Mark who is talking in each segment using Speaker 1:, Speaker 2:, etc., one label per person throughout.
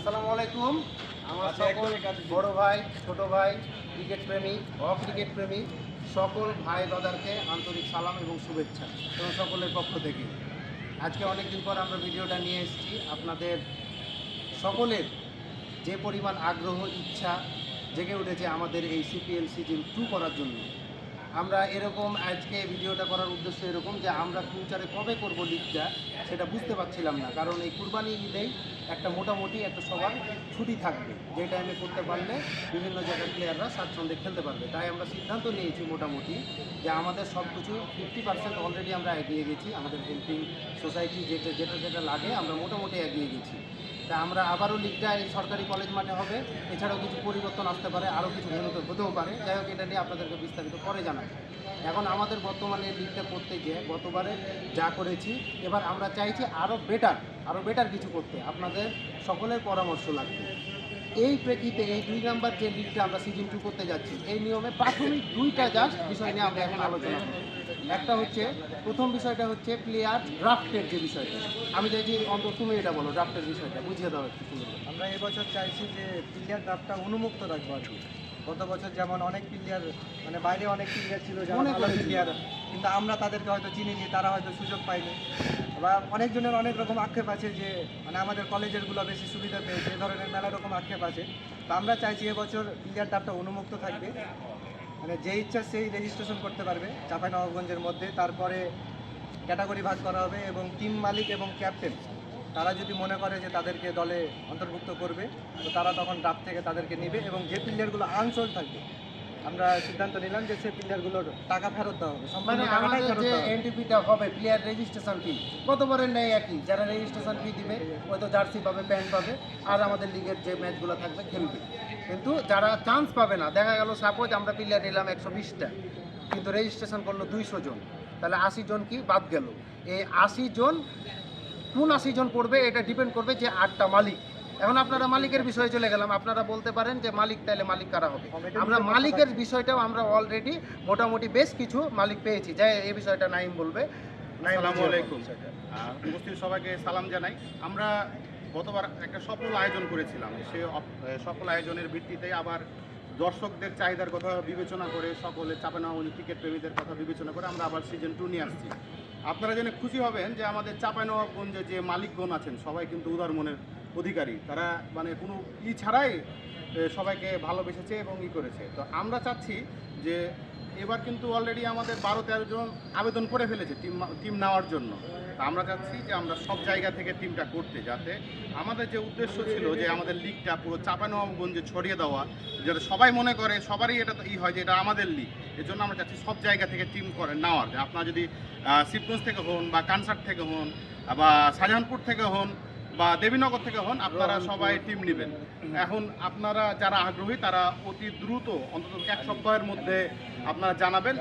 Speaker 1: আসসালামু আলাইকুম। আমার সকল বড় ভাই, ছোট ভাই, ক্রিকেট প্রেমী, অক্রিকেট প্রেমী সকল ভাই দাদারকে আন্তরিক সালাম এবং শুভেচ্ছা এবং সকলের পক্ষ থেকে আজকে অনেক দিন পর আমরা ভিডিওটা নিয়ে এসেছি। আপনাদের সকলের যে পরিমাণ আগ্রহ, ইচ্ছা জেগে উঠেছে আমাদের এই সিপিএল সিজন 2 করার জন্য, আমরা এরকম আজকে ভিডিওটা করার উদ্দেশ্য এরকম যে আমরা ফিউচারে কবে করব লিগটা সেটা বুঝতে পারছিলাম না, কারণ এই কুরবানি ঈদেই একটা মোটামুটি একটা সবার ছুটি থাকবে, যে টাইমে করতে পারলে বিভিন্ন জায়গার প্লেয়াররা স্বাচ্ছন্দ্যে খেলতে পারবে। তাই আমরা সিদ্ধান্ত নিয়েছি মোটামুটি যে আমাদের সব কিছু 50% অলরেডি আমরা এগিয়ে গেছি। আমাদের হেল্পিং সোসাইটি যেটা যেটা যেটা লাগে আমরা মোটামুটি এগিয়ে গেছি। তা আমরা আবারও লিগটা এই সরকারি কলেজ মাঠে হবে, এছাড়াও কিছু পরিবর্তন আসতে পারে, আরও কিছু ভেন্যুতে হতেও পারে। যাই হোক, এটা নিয়ে আপনাদেরকে বিস্তারিত পরে জানাবো। এখন আমাদের বর্তমানে লিগটা করতে গিয়ে গতবারে যা করেছি, এবার আমরা চাইছি আরও বেটার কিছু করতে। আপনাদের সকলের পরামর্শ লাগবে। এই প্রেক্ষিতে এই 2 নাম্বার যে লিগটা আমরা সিজন 2 করতে যাচ্ছি, এই নিয়মে প্রাথমিক 2টা জাস্ট বিষয় নিয়ে আমরা এখন আলোচনা করব। একটা হচ্ছে, প্রথম বিষয়টা হচ্ছে প্লেয়ার ড্রাফটের যে বিষয়টা। আমি চাইছি অন্তত তুমি এটা বলো, ড্রাফটের বিষয়টা বুঝিয়ে দাও একটু সুন্দর।
Speaker 2: আমরা এবছর চাইছি যে প্লেয়ার ড্রাফটটা উন্মুক্ত রাখবো আর কি। গত বছর যেমন অনেক প্লেয়ার মানে বাইরে অনেক প্লেয়ার ছিল যারা ভালো প্লেয়ার, কিন্তু আমরা তাদেরকে হয়তো চিনিনি, তারা হয়তো সুযোগ পায়নি। বা অনেকজনের অনেক রকম আক্ষেপ আছে যে মানে আমাদের কলেজেরগুলো বেশি সুবিধা পেয়েছে, এই ধরনের মেলা রকম আক্ষেপ আছে। তো আমরা চাইছি এবছর প্লেয়ার ড্রাফটটা উন্মুক্ত থাকবে, মানে যে ইচ্ছা সেই রেজিস্ট্রেশন করতে পারবে চাঁপাইনবাবগঞ্জের মধ্যে। তারপরে ক্যাটাগরি ভাগ করা হবে এবং টিম মালিক এবং ক্যাপ্টেন তারা যদি মনে করে যে তাদেরকে দলে অন্তর্ভুক্ত করবে, তো তারা তখন ড্রাফট থেকে তাদেরকে নেবে। এবং যে প্লেয়ারগুলো আনসোল্ড থাকবে, আমরা সিদ্ধান্ত নিলাম যে সেই প্লেয়ারগুলোর টাকা ফেরত দেওয়া হবে, সম্পূর্ণ
Speaker 1: মানে
Speaker 2: টাকাটাই
Speaker 1: আমাদের
Speaker 2: ফেরত
Speaker 1: যে
Speaker 2: দেওয়া হবে।
Speaker 1: এনটিপিটা হবে প্লেয়ার রেজিস্ট্রেশন ফি, গতবারের নেই একই। যারা রেজিস্ট্রেশন ফি দিবে হয়তো জার্সি পাবে, প্যান্ট পাবে, আর আমাদের লিগের যে ম্যাচগুলো থাকবে খেলবে। কিন্তু যারা চান্স পাবে না, দেখা গেল সাপোজ আমরা প্লেয়ার নিলাম 120টা, কিন্তু রেজিস্ট্রেশন করলো 200 জন, তাহলে 80 জন কি বাদ গেল। এই 80 জন কোন 80 জন পড়বে এটা ডিপেন্ড করবে যে 8টা মালিক। এখন আপনারা মালিকের বিষয়ে চলে গেলাম, আপনারা বলতে পারেন যে মালিক, তাহলে মালিক কারা হবে? আমরা মালিকের বিষয়টাও আমরা অলরেডি মোটামুটি বেশ কিছু মালিক পেয়েছি, যাই এই বিষয়টা নাইম বলবে।
Speaker 3: আসসালামু আলাইকুম। উপস্থিত সবাইকে সালাম জানাই। আমরা গতবার একটা সফল আয়োজন করেছিলাম, সে সফল আয়োজনের ভিত্তিতে আবার দর্শকদের চাহিদার কথা বিবেচনা করে, সকলে চাঁপাইনবাবগঞ্জ ক্রিকেট প্রেমীদের কথা বিবেচনা করে আমরা আবার সিজন 2 নিয়ে আসছি। আপনারা জেনে খুশি হবেন যে আমাদের চাঁপাইনবাবগঞ্জে যে মালিকগণ আছেন সবাই কিন্তু উদার মনের অধিকারী। তারা মানে কোনো ছাড়াই সবাইকে ভালোবেসেছে এবং করেছে। তো আমরা চাচ্ছি যে এবার কিন্তু অলরেডি আমাদের 12-13 জন আবেদন করে ফেলেছে টিম নেওয়ার জন্য। তা আমরা চাচ্ছি যে আমরা সব জায়গা থেকে টিমটা করতে, যাতে আমাদের যে উদ্দেশ্য ছিল যে আমাদের লিগটা পুরো চাঁপাইনবাবগঞ্জে ছড়িয়ে দেওয়া, যাতে সবাই মনে করে, সবারই এটা হয় যে এটা আমাদের লিগ। এর জন্য আমরা চাচ্ছি সব জায়গা থেকে টিম করে নেওয়ার। আপনারা যদি শিবগঞ্জ থেকে হন, বা কানসার থেকে হন, বা শাহজাহানপুর থেকে হন, বা দেবীনগর থেকে হন, আপনারা সবাই টিম নেবেন। এখন আপনারা যারা আগ্রহী তারা অতি দ্রুত, অন্তত 1 সপ্তাহের মধ্যে আপনারা জানাবেন।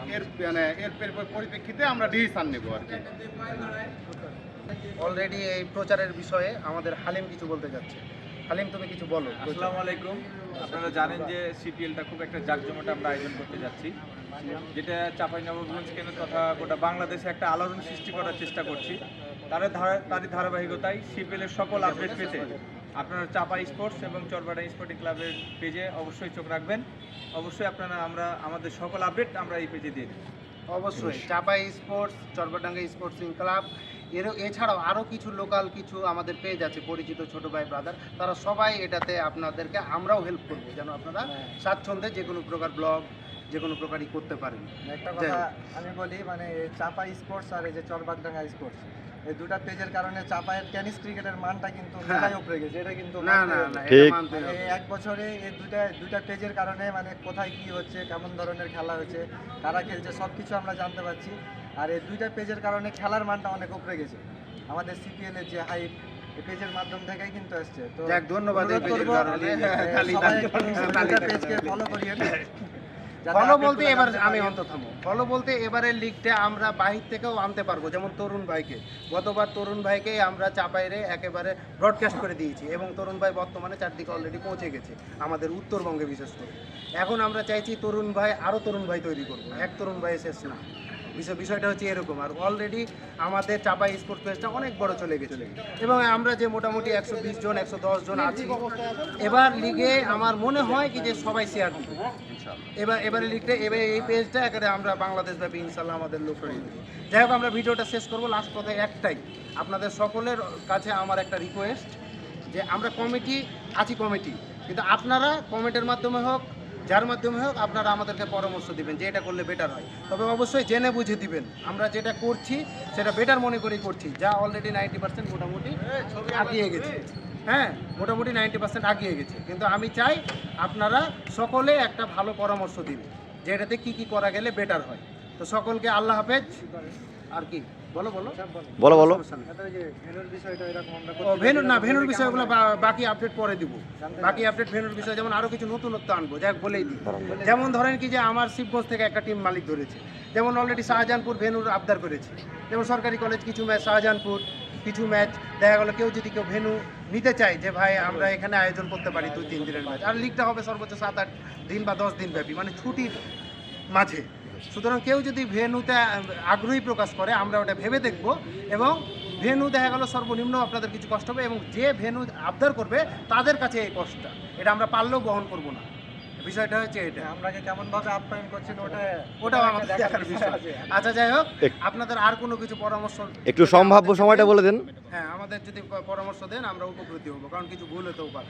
Speaker 3: এর পরিপ্রেক্ষিতে আমরা ডিসিশন নেব আর কি।
Speaker 1: অলরেডি এই প্রচারের বিষয়ে আমাদের হালিম কিছু বলতে যাচ্ছে। হালিম, তুমি কিছু বলো।
Speaker 4: আসসালামু আলাইকুম। আপনারা জানেন যে সিপিএলটা খুব একটা জাঁকজমট আমরা আয়োজন করতে যাচ্ছি, যেটা চাঁপাইনবাবগঞ্জ কেন্দ্র তথা গোটা বাংলাদেশে একটা আলোড়ন সৃষ্টি করার চেষ্টা করছি। তারই ধারাবাহিকতায় সিপিএলের সকল আপডেট পেতে আপনারা চাঁপাই স্পোর্টস এবং চরবাডাঙ্গা স্পোর্টিং ক্লাবের পেজে অবশ্যই চোখ রাখবেন। অবশ্যই আপনারা আমাদের সকল আপডেট আমরা এই পেজে দিয়ে দিই।
Speaker 1: অবশ্যই চাঁপাই স্পোর্টস, চরবাডাঙ্গা স্পোর্টসিং ক্লাব, এছাড়াও আরও কিছু লোকাল কিছু আমাদের পেজ আছে পরিচিত ছোট ভাই ব্রাদার, তারা সবাই এটাতে আপনাদেরকে আমরাও হেল্প করবো, যেন আপনারা স্বাচ্ছন্দ্যে যে কোনো প্রকার ব্লগ যে কোনো প্রকারই করতে পারেন।
Speaker 2: একটা কথা আমি বলি, মানে চাঁপাই স্পোর্টস আর এই যে চরবাগডাঙ্গা স্পোর্টস, এই দুটা পেজের কারণে চাঁপাইয়ের টেনিস ক্রিকেটের মানটা কিন্তু মেলায় উপরে গেছে। এটা কিন্তু
Speaker 1: না না না,
Speaker 2: ঠিক।
Speaker 1: এটা মানতে হবে।
Speaker 2: এক বছরে এই দুইটা পেজের কারণে মানে কোথায় কি হচ্ছে, কেমন ধরনের খেলা হচ্ছে, কারা খেলছে, সব কিছু আমরা জানতে পারছি। আর এই দুইটা পেজের কারণে খেলার মানটা অনেক উপরে গেছে। আমাদের সিপিএল এর যে হাইপ এই পেজের মাধ্যম থেকেই কিন্তু আসছে। তো
Speaker 1: যাক, ধন্যবাদ এই পেজের কারণে।
Speaker 2: পেজকে ফলো করিয়ে
Speaker 1: ফলো বলতে এবার আমি ফলো বলতে এবারের লিগটা আমরা বাহির থেকেও আনতে পারবো, যেমন তরুণ ভাইকে। গতবার তরুণ ভাইকেই আমরা চাপাইরে একেবারে ব্রডকাস্ট করে দিয়েছি, এবং তরুণ ভাই বর্তমানে চারদিকে অলরেডি পৌঁছে গেছে, আমাদের উত্তরবঙ্গে বিশেষ করে। এখন আমরা চাইছি তরুণ ভাই, আরও তরুণ ভাই তৈরি করবো, এক তরুণ ভাই শেষ না। বিষয়টা হচ্ছে এরকম। আর অলরেডি আমাদের চাপাই স্পোর্টস পেজটা অনেক বড় চলে গেছে এবং আমরা যে মোটামুটি 120 জন 110 জন আছি, এবার লিগে আমার মনে হয় কি যে সবাই শেয়ার দিবে এবারে লিগটা, এবার এই পেজটা একেবারে আমরা বাংলাদেশ ব্যাপী ইনশাল্লাহ আমাদের লোক করে দেবো। যাই হোক, আমরা ভিডিওটা শেষ করবো। লাস্ট কথা একটাই, আপনাদের সকলের কাছে আমার একটা রিকোয়েস্ট যে আমরা কমিটি আছি, কমিটি, কিন্তু আপনারা কমেন্টের মাধ্যমে হোক, যার মাধ্যমে হোক, আপনারা আমাদেরকে পরামর্শ দিবেন যে এটা করলে বেটার হয়। তবে অবশ্যই জেনে বুঝে দিবেন, আমরা যেটা করছি সেটা বেটার মনে করেই করছি। যা অলরেডি 90% মোটামুটি আগিয়ে গেছে, হ্যাঁ মোটামুটি 90% আগিয়ে গেছে, কিন্তু আমি চাই আপনারা সকলে একটা ভালো পরামর্শ দিন যে এটাতে কী কী করা গেলে বেটার হয়। তো সকলকে আল্লাহ হাফেজ। আর কি বলো বলো
Speaker 5: বলো
Speaker 2: ভেনুর বিষয়টা এরকম আমরা
Speaker 1: ও ভেনুর না, ভেনুর বিষয়গুলো বাকি আপডেট পরে দিব। বাকি আপডেট ভেনুর বিষয় যেমন আরও কিছু নতুনত্ব আনবো, যাই হোক বলেই দিই। যেমন ধরেন কি যে আমার শিবগঞ্জ থেকে একটা টিম মালিক ধরেছে, যেমন অলরেডি শাহজাহানপুর ভেনুর আবদার করেছে, যেমন সরকারি কলেজ কিছু ম্যাচ শাহজাহানপুর, কিছু ম্যাচ দেখা গেলো কেউ যদি কেউ ভেনু নিতে চায় যে ভাই আমরা এখানে আয়োজন করতে পারি 2-3 দিনের ম্যাচ, আর লিগটা হবে সর্বোচ্চ 7-8 দিন বা 10 দিন ব্যাপী, মানে ছুটির মাঝে। সুতরাং কেউ যদি ভেন্যুতে আগ্রহী প্রকাশ করে আমরা ওটা ভেবে দেখব, এবং ভেন্যু দেখা গেল সর্বনিম্ন আপনাদের কিছু কষ্ট হবে, এবং যে ভেন্যু আবদার করবে তাদের কাছে এই কষ্টটা এটা আমরা পারলেও বহন করব না। বিষয়টা হচ্ছে এটা,
Speaker 2: আপনাকে কেমনভাবে আপ্যায়ন করছেন
Speaker 1: ওটাও আমাদের দেখার বিষয়। আচ্ছা যাই হোক, আপনাদের আর কোনো কিছু পরামর্শ
Speaker 5: একটু সম্ভাব্য সময়টা বলে দেন।
Speaker 1: হ্যাঁ, আমাদের যদি পরামর্শ দেন আমরা উপকৃত হবো, কারণ কিছু ভুল হতেও পারে।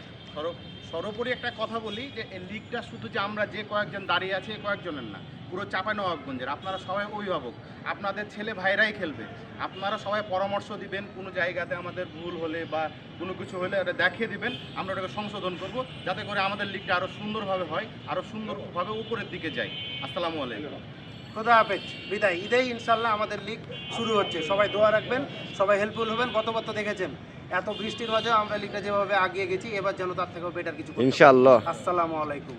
Speaker 3: সর্বোপরি একটা কথা বলি যে এই লিগটা শুধু যে আমরা যে কয়েকজন দাঁড়িয়ে আছি এই কয়েকজনের না, পুরো চাঁপাইনবাবগঞ্জের আপনারা সবাই অভিভাবক, আপনাদের ছেলে ভাইরাই খেলবে, আপনারা সবাই পরামর্শ দিবেন, কোনো জায়গাতে আমাদের ভুল হলে বা কোনো কিছু হলে ওটা দেখিয়ে দিবেন, আমরা ওটাকে সংশোধন করব, যাতে করে আমাদের লিগটা আরও সুন্দরভাবে হয়, আরও সুন্দরভাবে উপরের দিকে যায়। আসসালামু আলাইকুম।
Speaker 1: খোদা হাফেজ, বিদায়। ঈদেই ইনশাল্লাহ আমাদের লিগ শুরু হচ্ছে, সবাই দোয়া রাখবেন, সবাই হেল্পফুল হবেন। গতবার তো দেখেছেন এত বৃষ্টির মাঝেও আমরা লিগটা যেভাবে আগিয়ে গেছি, এবার যেন তার থেকেও বেটার কিছু করতে পারি।
Speaker 5: ইনশাআল্লাহ।
Speaker 1: আসসালামু আলাইকুম।